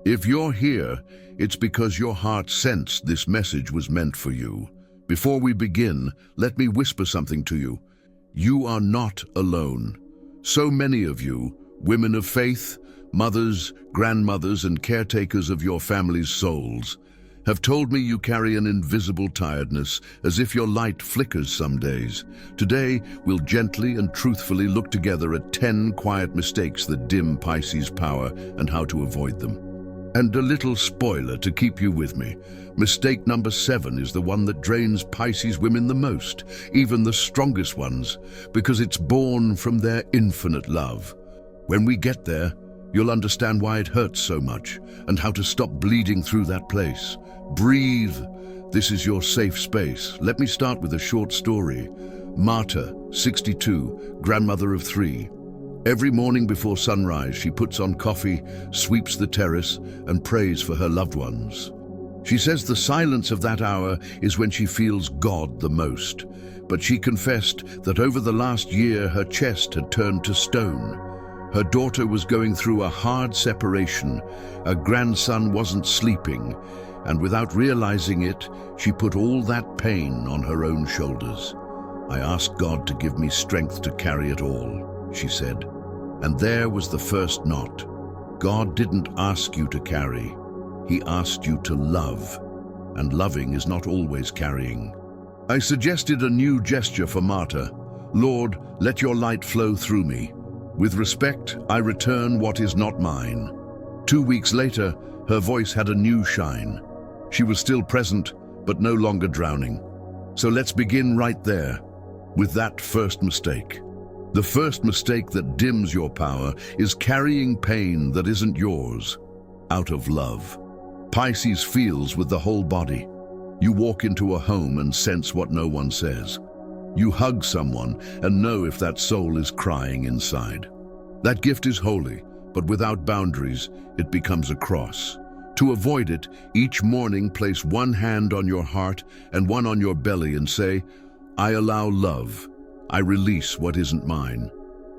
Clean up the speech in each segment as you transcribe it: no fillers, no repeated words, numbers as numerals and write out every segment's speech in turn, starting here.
If you're here, it's because your heart sensed this message was meant for you. Before we begin, let me whisper something to you. You are not alone. So many of you, women of faith, mothers, grandmothers, and caretakers of your family's souls, have told me you carry an invisible tiredness, as if your light flickers some days. Today, we'll gently and truthfully look together at 10 quiet mistakes that dim Pisces' power and how to avoid them. And a little spoiler to keep you with me. Mistake number 7 is the one that drains Pisces women the most, even the strongest ones, because it's born from their infinite love. When we get there, you'll understand why it hurts so much and how to stop bleeding through that place. Breathe. This is your safe space. Let me start with a short story. Marta, 62, grandmother of 3. Every morning before sunrise, she puts on coffee, sweeps the terrace, and prays for her loved ones. She says the silence of that hour is when she feels God the most. But she confessed that over the last year, her chest had turned to stone. Her daughter was going through a hard separation, a grandson wasn't sleeping, and without realizing it, she put all that pain on her own shoulders. I asked God to give me strength to carry it all, she said. And there was the first knot. God didn't ask you to carry. He asked you to love. And loving is not always carrying. I suggested a new gesture for Marta. Lord, let your light flow through me. With respect, I return what is not mine. 2 weeks later, her voice had a new shine. She was still present, but no longer drowning. So let's begin right there, with that first mistake. The first mistake that dims your power is carrying pain that isn't yours, out of love. Pisces feels with the whole body. You walk into a home and sense what no one says. You hug someone and know if that soul is crying inside. That gift is holy, but without boundaries, it becomes a cross. To avoid it, each morning place one hand on your heart and one on your belly and say, I allow love. I release what isn't mine.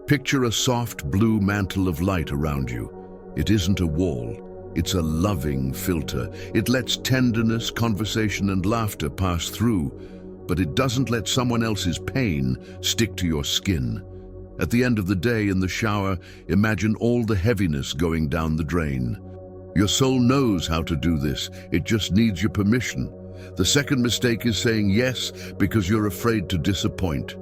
Picture a soft blue mantle of light around you. It isn't a wall. It's a loving filter. It lets tenderness, conversation, and laughter pass through, but it doesn't let someone else's pain stick to your skin. At the end of the day, in the shower, imagine all the heaviness going down the drain. Your soul knows how to do this. It just needs your permission. The second mistake is saying yes because you're afraid to disappoint.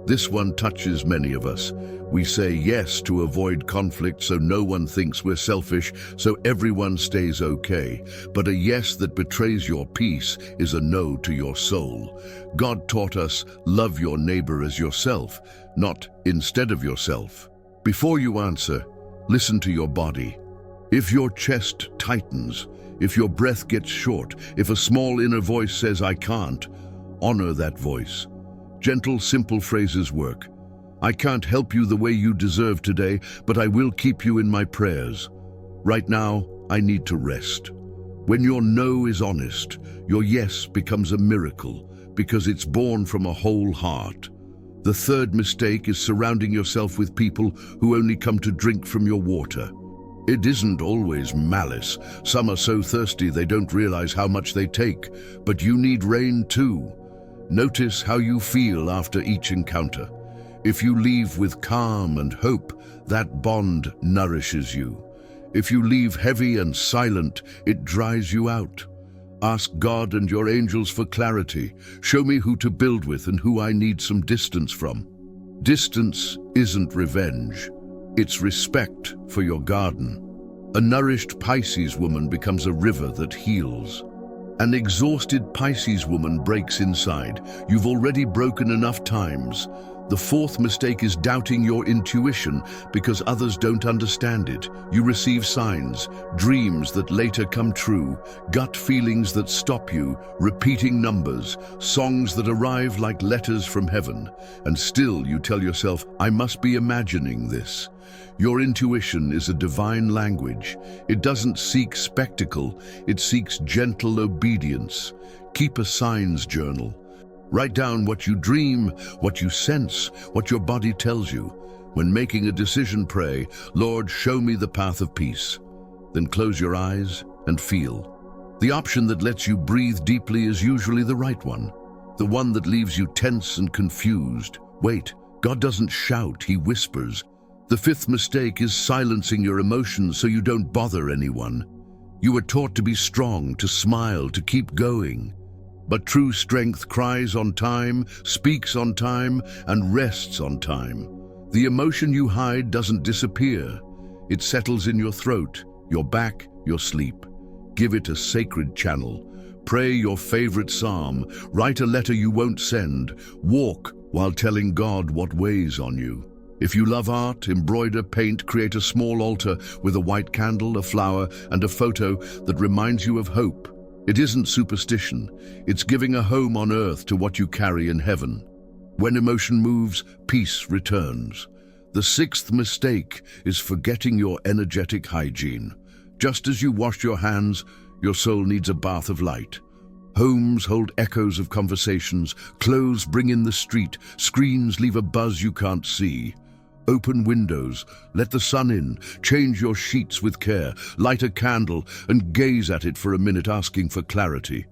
This one touches many of us. We say yes to avoid conflict so no one thinks we're selfish, so everyone stays okay. But a yes that betrays your peace is a no to your soul. God taught us, love your neighbor as yourself, not instead of yourself. Before you answer, listen to your body. If your chest tightens, if your breath gets short, if a small inner voice says, I can't, honor that voice. Gentle, simple phrases work. I can't help you the way you deserve today, but I will keep you in my prayers. Right now, I need to rest. When your no is honest, your yes becomes a miracle because it's born from a whole heart. The third mistake is surrounding yourself with people who only come to drink from your water. It isn't always malice. Some are so thirsty they don't realize how much they take, but you need rain too. Notice how you feel after each encounter. If you leave with calm and hope, that bond nourishes you. If you leave heavy and silent, it dries you out. Ask God and your angels for clarity. Show me who to build with and who I need some distance from. Distance isn't revenge. It's respect for your garden. A nourished Pisces woman becomes a river that heals. An exhausted Pisces woman breaks inside. You've already broken enough times. The fourth mistake is doubting your intuition because others don't understand it. You receive signs, dreams that later come true, gut feelings that stop you, repeating numbers, songs that arrive like letters from heaven. And still you tell yourself, I must be imagining this. Your intuition is a divine language. It doesn't seek spectacle, it seeks gentle obedience. Keep a signs journal. Write down what you dream, what you sense, what your body tells you. When making a decision, pray, Lord, show me the path of peace. then close your eyes and feel. The option that lets you breathe deeply is usually the right one, the one that leaves you tense and confused. Wait, God doesn't shout, He whispers. The fifth mistake is silencing your emotions so you don't bother anyone. You were taught to be strong, to smile, to keep going. But true strength cries on time, speaks on time, and rests on time. The emotion you hide doesn't disappear. It settles in your throat, your back, your sleep. Give it a sacred channel. Pray your favorite psalm. Write a letter you won't send. Walk while telling God what weighs on you. If you love art, embroider, paint, create a small altar with a white candle, a flower, and a photo that reminds you of hope. It isn't superstition. It's giving a home on earth to what you carry in heaven. When emotion moves, peace returns. The sixth mistake is forgetting your energetic hygiene. Just as you wash your hands, your soul needs a bath of light. Homes hold echoes of conversations, clothes bring in the street, screens leave a buzz you can't see. Open windows, let the sun in, change your sheets with care, light a candle and gaze at it for a minute asking for clarity.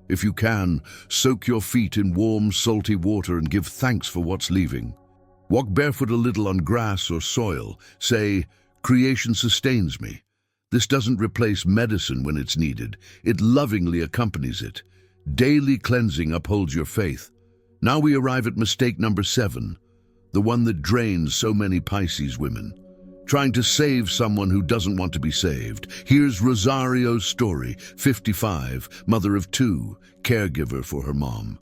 If you can, soak your feet in warm, salty water and give thanks for what's leaving. Walk barefoot a little on grass or soil. Say, "Creation sustains me." This doesn't replace medicine when it's needed. It lovingly accompanies it. Daily cleansing upholds your faith. Now we arrive at mistake number 7, the one that drains so many Pisces women. Trying to save someone who doesn't want to be saved. Here's Rosario's story, 55, mother of 2, caregiver for her mom.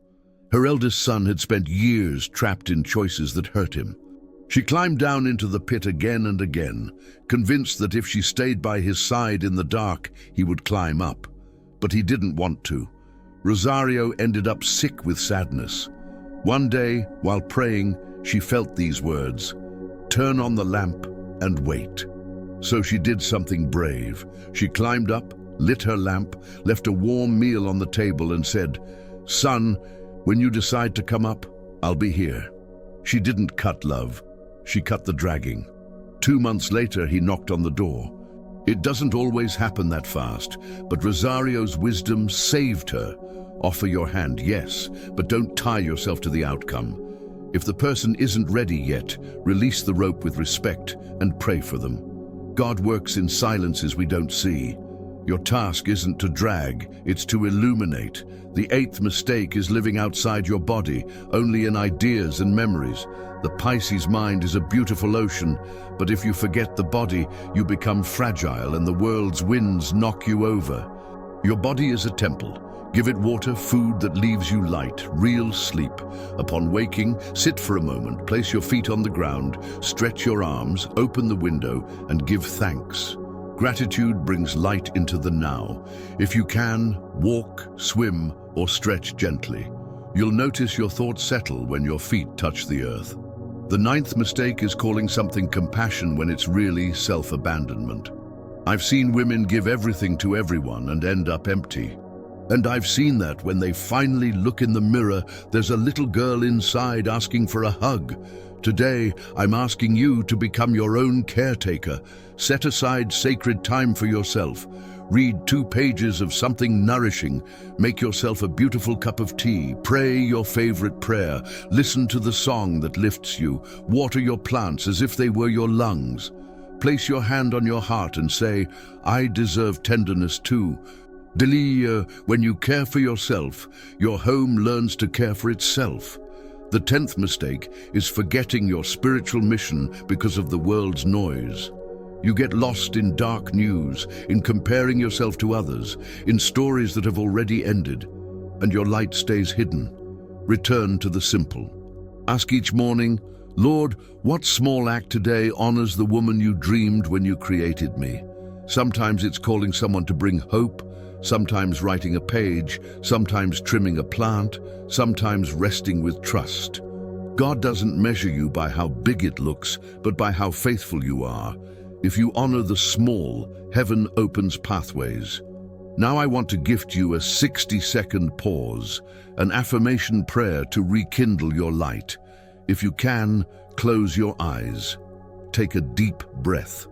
Her eldest son had spent years trapped in choices that hurt him. She climbed down into the pit again and again, convinced that if she stayed by his side in the dark, he would climb up. But he didn't want to. Rosario ended up sick with sadness. One day, while praying, she felt these words, "Turn on the lamp and wait." So she did something brave. She climbed up, lit her lamp, left a warm meal on the table and said, "Son, when you decide to come up, I'll be here." She didn't cut love. She cut the dragging. 2 months later, he knocked on the door. It doesn't always happen that fast, but Rosario's wisdom saved her. Offer your hand, yes, but don't tie yourself to the outcome. If the person isn't ready yet, release the rope with respect and pray for them. God works in silences we don't see. Your task isn't to drag, it's to illuminate. The 8th mistake is living outside your body, only in ideas and memories. The Pisces mind is a beautiful ocean, but if you forget the body, you become fragile and the world's winds knock you over. Your body is a temple. Give it water, food that leaves you light, real sleep. Upon waking, sit for a moment, place your feet on the ground, stretch your arms, open the window, and give thanks. Gratitude brings light into the now. If you can, walk, swim, or stretch gently. You'll notice your thoughts settle when your feet touch the earth. The 9th mistake is calling something compassion when it's really self-abandonment. I've seen women give everything to everyone and end up empty. And I've seen that when they finally look in the mirror, there's a little girl inside asking for a hug. Today, I'm asking you to become your own caretaker. Set aside sacred time for yourself. Read 2 pages of something nourishing. Make yourself a beautiful cup of tea. Pray your favorite prayer. Listen to the song that lifts you. Water your plants as if they were your lungs. Place your hand on your heart and say, "I deserve tenderness too." When you care for yourself, your home learns to care for itself. The 10th mistake is forgetting your spiritual mission because of the world's noise. You get lost in dark news, in comparing yourself to others, in stories that have already ended, and your light stays hidden. Return to the simple. Ask each morning, "Lord, what small act today honors the woman you dreamed when you created me?" Sometimes it's calling someone to bring hope, sometimes writing a page, sometimes trimming a plant, sometimes resting with trust. God doesn't measure you by how big it looks, but by how faithful you are. If you honor the small, heaven opens pathways. Now I want to gift you a 60-second pause, an affirmation prayer to rekindle your light. If you can, close your eyes. Take a deep breath.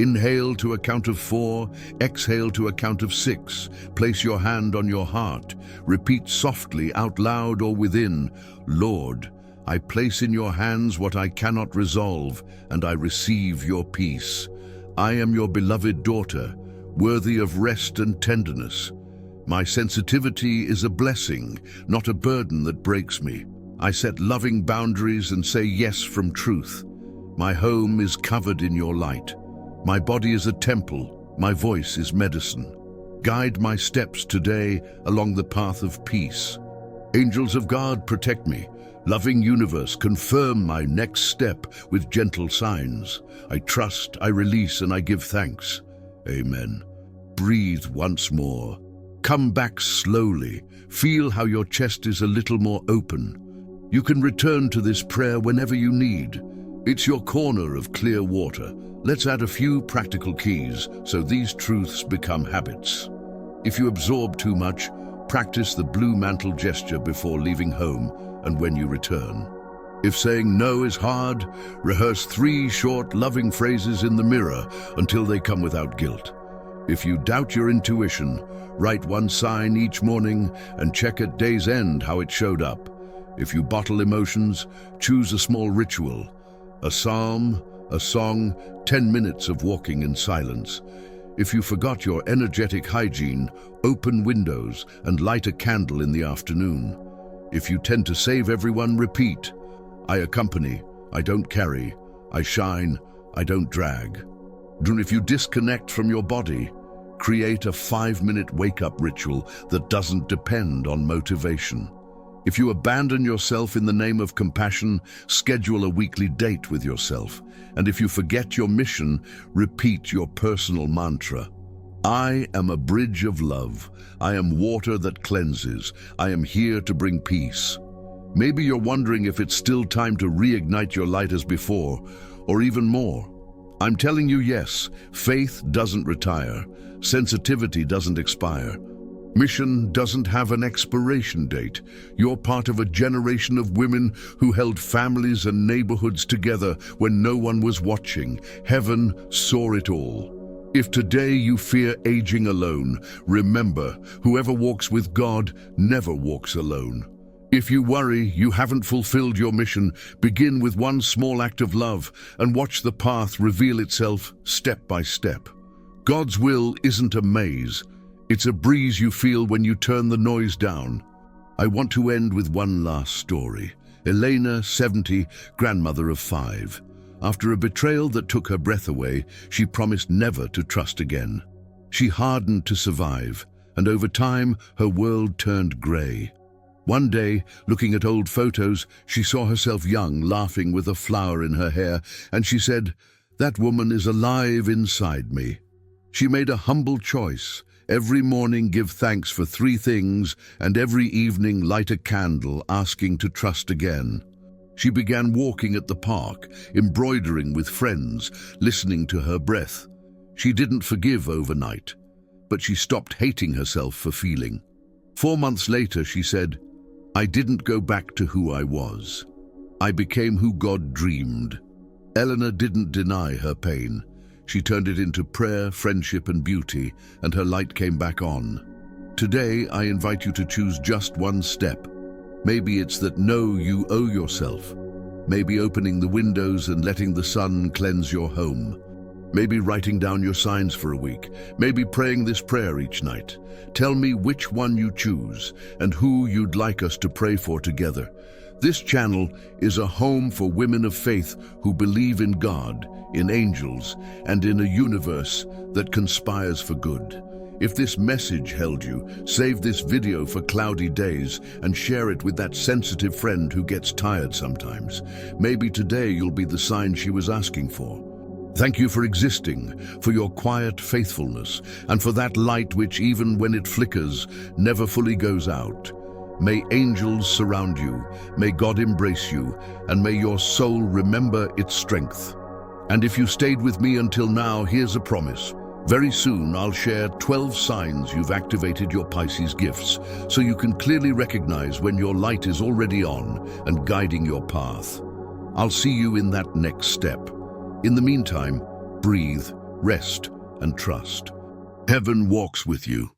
Inhale to a count of 4, exhale to a count of 6. Place your hand on your heart. Repeat softly, out loud or within, Lord, I place in your hands what I cannot resolve, and I receive your peace. I am your beloved daughter, worthy of rest and tenderness. My sensitivity is a blessing, not a burden that breaks me. I set loving boundaries and say yes from truth. My home is covered in your light. My body is a temple, my voice is medicine. Guide my steps today along the path of peace. Angels of God, protect me. Loving universe, confirm my next step with gentle signs. I trust, I release, and I give thanks. Amen. Breathe once more. Come back slowly. Feel how your chest is a little more open. You can return to this prayer whenever you need. It's your corner of clear water. Let's add a few practical keys so these truths become habits. If you absorb too much, practice the blue mantle gesture before leaving home and when you return. If saying no is hard, rehearse 3 short, loving phrases in the mirror until they come without guilt. If you doubt your intuition, write 1 sign each morning and check at day's end how it showed up. If you bottle emotions, choose a small ritual. A psalm, a song, 10 minutes of walking in silence. If you forgot your energetic hygiene, open windows and light a candle in the afternoon. If you tend to save everyone, repeat, I accompany, I don't carry, I shine, I don't drag. If you disconnect from your body, create a 5-minute wake-up ritual that doesn't depend on motivation. If you abandon yourself in the name of compassion, schedule a weekly date with yourself. And if you forget your mission, repeat your personal mantra. I am a bridge of love. I am water that cleanses. I am here to bring peace. Maybe you're wondering if it's still time to reignite your light as before, or even more. I'm telling you yes, faith doesn't retire. Sensitivity doesn't expire. Mission doesn't have an expiration date. You're part of a generation of women who held families and neighborhoods together when no one was watching. Heaven saw it all. If today you fear aging alone, remember, whoever walks with God never walks alone. If you worry you haven't fulfilled your mission, begin with 1 small act of love and watch the path reveal itself step by step. God's will isn't a maze. It's a breeze you feel when you turn the noise down. I want to end with 1 last story. Elena, 70, grandmother of 5. After a betrayal that took her breath away, she promised never to trust again. She hardened to survive, and over time, her world turned grey. One day, looking at old photos, she saw herself young, laughing with a flower in her hair, and she said, "That woman is alive inside me." She made a humble choice. Every morning give thanks for 3 things, and every evening light a candle, asking to trust again. She began walking at the park, embroidering with friends, listening to her breath. She didn't forgive overnight, but she stopped hating herself for feeling. 4 months later, she said, "I didn't go back to who I was. I became who God dreamed." Eleanor didn't deny her pain. She turned it into prayer, friendship, and beauty, and her light came back on. Today, I invite you to choose just 1 step. Maybe it's that no you owe yourself. Maybe opening the windows and letting the sun cleanse your home. Maybe writing down your signs for a week. Maybe praying this prayer each night. Tell me which one you choose and who you'd like us to pray for together. This channel is a home for women of faith who believe in God, in angels, and in a universe that conspires for good. If this message held you, save this video for cloudy days and share it with that sensitive friend who gets tired sometimes. Maybe today you'll be the sign she was asking for. Thank you for existing, for your quiet faithfulness, and for that light which, even when it flickers, never fully goes out. May angels surround you, may God embrace you, and may your soul remember its strength. And if you stayed with me until now, here's a promise. Very soon I'll share 12 signs you've activated your Pisces gifts, so you can clearly recognize when your light is already on and guiding your path. I'll see you in that next step. In the meantime, breathe, rest, and trust. Heaven walks with you.